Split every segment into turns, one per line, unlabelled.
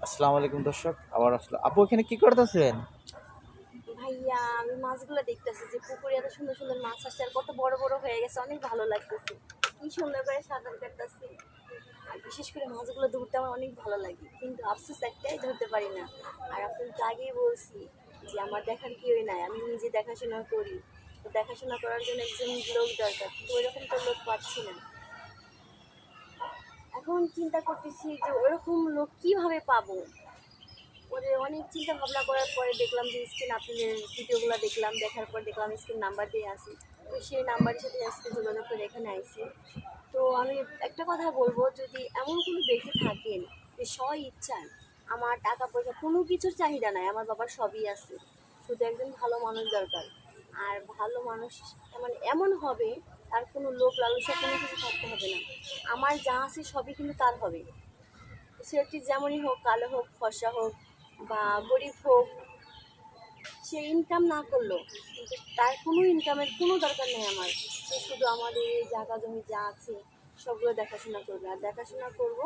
আসসালামু আলাইকুম দর্শক, আবার আসলে আপু এখানে কি করতেছেন?
ভাইয়া আমি মাছগুলো দেখতেছি যে পুকুরে এত সুন্দর সুন্দর মাছ আসছে আর কত বড় বড় হয়ে গেছে, অনেক ভালো লাগতেছে। কি সুন্দর করে সাঁতার কাটতেছি। আর বিশেষ করে মাছগুলো ধরতে আমার অনেক ভালো লাগে, কিন্তু আফসোস একটাই, ধরতে পারি না। আর আপনাকে আগেই বলছি যে আমার দেখার কেউই নাই, আমি নিজে দেখাশোনা করি। তো দেখাশোনা করার জন্য একজন লোক দরকার, কিন্তু ওইরকম তো লোক পাচ্ছি না। এখন চিন্তা করতেছি যে ওরকম লোক কিভাবে পাবো। পরে অনেক চিন্তা ভাবনা করার পরে দেখলাম যে স্ক্রিন আপনাদের ভিডিওগুলো দেখলাম, দেখার পর দেখলাম স্ক্রিন নাম্বার দিয়ে আসি। তো সেই নাম্বারের সাথে আজকে যোগাযোগ করে এখানে আইসি। তো আমি একটা কথা বলবো, যদি এমন কোনো ব্যক্তি থাকেন যে স্ব ইচ্ছায়, আমার টাকা পয়সা কোনো কিছুর চাহিদা নাই, আমার বাবার সবই আছে, শুধু একজন ভালো মানুষ দরকার। আর ভালো মানুষ মানে এমন হবে, তার কোনো লোভ লালসা কোনো কিছু থাকতে হবে না। আমার যা আছে সবই কিন্তু তার হবে। সেটি যেমনই হোক, কালো হোক, ফর্সা হোক বা গরিব হোক, সে ইনকাম না করলো, কিন্তু তার কোনো ইনকামের কোনো দরকার নেই আমার। সে শুধু আমাদের এই জায়গা জমি যা আছে সবগুলো দেখাশোনা করবে, আর দেখাশোনা করব।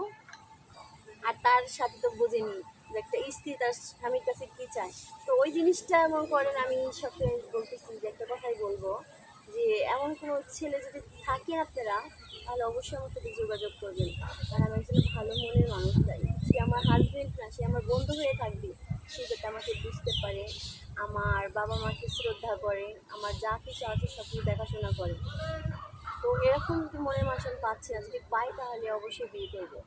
আর তার সাথে তো বুঝেনি যে একটা স্ত্রী তার স্বামীর কাছে কী চায়। তো ওই জিনিসটা এমন করেন, আমি সবসময় বলতেছি যে একটা কথাই বলবো, যে এমন কোনো ছেলে যদি থাকেন আপনারা, তাহলে অবশ্যই আমার সাথে যোগাযোগ করবেন। আর আমি একজন ভালো মনের মানুষ চাই, সে আমার হাজবেন্ড না, সে আমার বন্ধু হয়ে থাকবে। সে যাতে আমাকে বুঝতে পারে, আমার বাবা মাকে শ্রদ্ধা করে, আমার যা কিছু আছে সব কিছু দেখাশোনা করে। তো এরকম যদি মনের মানুষ আমি পাচ্ছি না, যদি পাই তাহলে অবশ্যই বিয়ে করবো।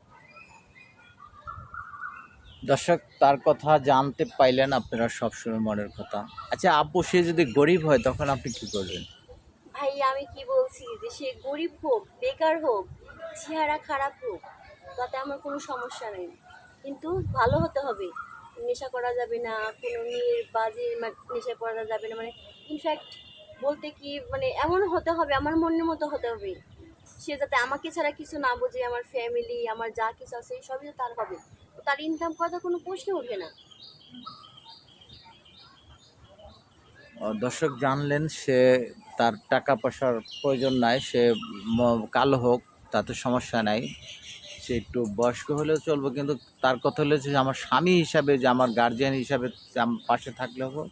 দর্শক, তার কথা জানতে পাইলেন আপনারা সবসময় মনের কথা। আচ্ছা আপু, সে যদি গরিব হয় তখন আপনি কি করবেন?
ভাই আমি কি বলছি, যে সে গরিব হোক, বেকার হোক, চেহারা খারাপ হোক, তাতে আমার কোনো সমস্যা নেই, কিন্তু ভালো হতে হবে। নেশা করা যাবে না, কোনো মেয়ের বাজে নেশা করা যাবে না, মানে ইনফ্যাক্ট বলতে কি, মানে এমন হতে হবে, আমার মনের মতো হতে হবে। সে যাতে আমাকে ছাড়া কিছু না বোঝে, আমার ফ্যামিলি, আমার যা কিছু আছে সবই তো তার হবে। তো তার ইনকাম করার কোনো প্রশ্ন উঠবে না।
দর্শক জানলেন, সে তার টাকা পয়সার প্রয়োজন নাই, সে কালো হোক তাতে সমস্যা নাই, সে একটু বয়স্ক হলেও চলবে, কিন্তু তার কথা হলো যে আমার স্বামী হিসাবে, যে আমার গার্জিয়ান হিসাবে যে আমার পাশে থাকলে হবে,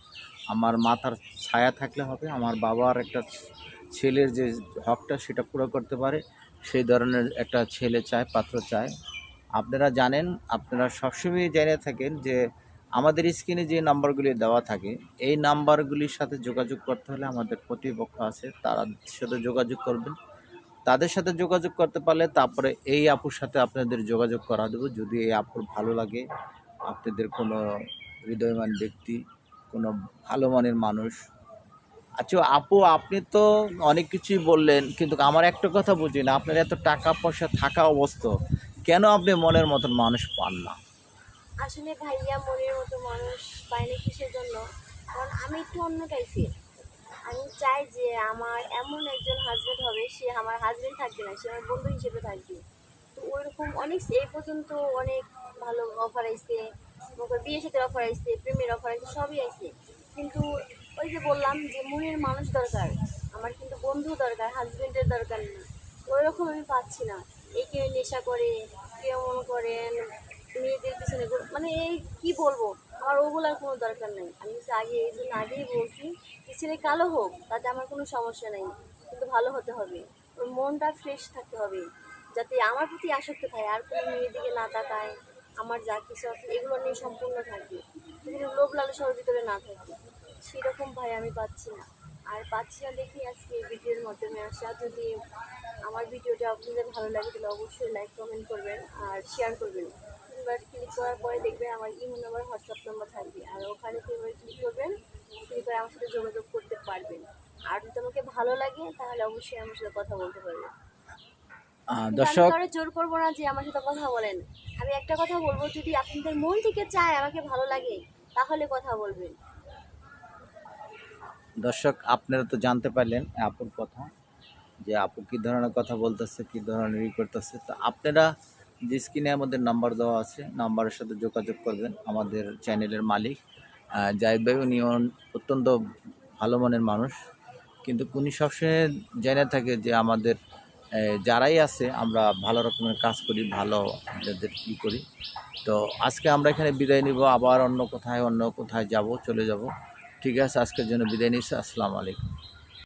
আমার মাথার ছায়া থাকলে হবে, আমার বাবার একটা ছেলের যে হকটা সেটা পুরো করতে পারে, সেই ধরনের একটা ছেলে চায়, পাত্র চায়। আপনারা জানেন, আপনারা সবসময় জেনে থাকেন যে আমাদের স্ক্রিনে যে নাম্বারগুলি দেওয়া থাকে, এই নাম্বারগুলির সাথে যোগাযোগ করতে হলে আমাদের কর্তৃপক্ষ আছে, তার সাথে যোগাযোগ করবেন। তাদের সাথে যোগাযোগ করতে পারলে তারপরে এই আপুর সাথে আপনাদের যোগাযোগ করা দেবো, যদি এই আপুর ভালো লাগে, আপনাদের কোনো হৃদয়বান ব্যক্তি, কোনো ভালো মনের মানুষ। আচ্ছা আপু, আপনি তো অনেক কিছুই বললেন, কিন্তু আমার একটা কথা বুঝি না, আপনার এত টাকা পয়সা থাকা অবস্থা কেন আপনি মনের মতন মানুষ পান না?
আসলে ভাইয়া মনের মতো মানুষ পাইনি কিসের জন্য, কারণ আমি একটু অন্য টাইপের। আমি চাই যে আমার এমন একজন হাজবেন্ড হবে, সে আমার হাজবেন্ড থাকবে না, সে আমার বন্ধু হিসেবে থাকবে। তো ওইরকম অনেক এই পর্যন্ত অনেক ভালো অফার আইছে, বিয়ে সাথে অফার আইছে, প্রেমের অফার আইছে, সবই আইছে। কিন্তু ওই যে বললাম যে মনের মানুষ দরকার, আমার কিন্তু বন্ধু দরকার, হাজবেন্ডের দরকার না। ওই রকম আমি পাচ্ছি না। এই কেউ নেশা করে, কেউ মনে করেন মেয়েদের পিছনে মানে এই কি বলবো, আমার ওগুলার কোনো দরকার নেই। আমি কিন্তু আগে এই জন্য আগেই বলছি যে ছেলে কালো হোক তাতে আমার কোনো সমস্যা নেই, কিন্তু ভালো হতে হবে, ওর মনটা ফ্রেশ থাকতে হবে, যাতে আমার প্রতি আসক্ত থাকে, আর কোনো মেয়ের দিকে না তাকায়, আমার যা কিছু আছে এগুলো নিয়ে সম্পূর্ণ থাকবে, কিন্তু লোভ লালসার ভিতরে না থাকে। সেরকম ভাই আমি পাচ্ছি না। আর পাচ্ছি না দেখি আজকে এই ভিডিওর মাধ্যমে আসা। যদি আমার ভিডিওটা আপনাদের ভালো লাগে তাহলে অবশ্যই লাইক কমেন্ট করবেন আর শেয়ার করবেন। তিনবার ক্লিক করার পরে দেখবেন আমার ইমো নাম্বার, হোয়াটসঅ্যাপ নাম্বার থাকবে, আর ওখানে তিনবার ক্লিক করবেন, ক্লিক করে আমার সাথে যোগাযোগ করতে পারবেন। আর যদি আমাকে ভালো লাগে তাহলে অবশ্যই আমার সাথে কথা বলতে পারবেন, কিন্তু আমি
দর্শক,
কারো জোর করবো না যে আমার সাথে কথা বলেন। আমি একটা কথা বলবো, যদি আপনাদের মন থেকে চায় আমাকে ভালো লাগে তাহলে কথা বলবেন।
দর্শক আপনারা তো জানতে পারলেন আপুর কথা, যে আপু কী ধরনের কথা বলতেছে, কী ধরনের করতেছে। তো আপনারা যে স্ক্রিনে আমাদের নাম্বার দেওয়া আছে, নাম্বারের সাথে যোগাযোগ করবেন। আমাদের চ্যানেলের মালিক জাহিদ ভাই, উনি অত্যন্ত ভালো মনের মানুষ, কিন্তু উনি সবসময় জেনে থাকে যে আমাদের যারাই আছে আমরা ভালো রকমের কাজ করি, ভালো আপনাদের ই করি। তো আজকে আমরা এখানে বিদায় নিব, আবার অন্য কোথায় যাব, চলে যাব। ঠিক আছে, আজকের জন্য বিদায় নিচ্ছি। আসসালামু আলাইকুম।